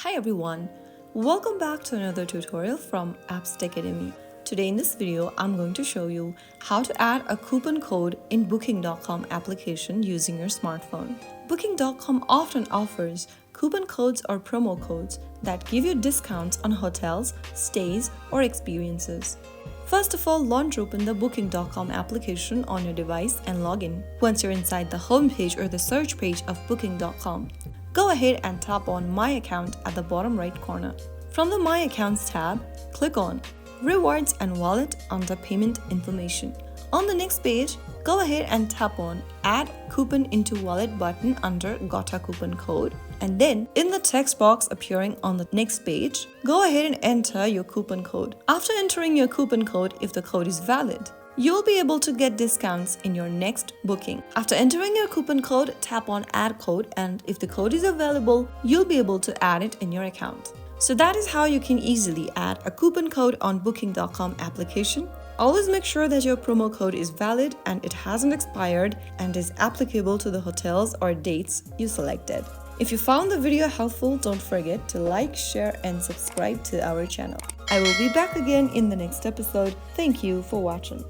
Hi everyone, welcome back to another tutorial from Apps Academy. Today in this video, I'm going to show you how to add a coupon code in Booking.com application using your smartphone. Booking.com often offers coupon codes or promo codes that give you discounts on hotels, stays, or experiences. First of all, launch open the Booking.com application on your device and log in. Once you're inside the home page or the search page of Booking.com, go ahead and tap on My Account at the bottom right corner. From the My Accounts tab, click on Rewards and Wallet under Payment Information. On the next page, go ahead and tap on Add Coupon into Wallet button under Got a Coupon Code. And then, in the text box appearing on the next page, go ahead and enter your coupon code. After entering your coupon code, if the code is valid, you'll be able to get discounts in your next booking. After entering your coupon code, tap on Add Code, and if the code is available, you'll be able to add it in your account. So that is how you can easily add a coupon code on Booking.com application. Always make sure that your promo code is valid and it hasn't expired and is applicable to the hotels or dates you selected. If you found the video helpful, don't forget to like, share, and subscribe to our channel. I will be back again in the next episode. Thank you for watching.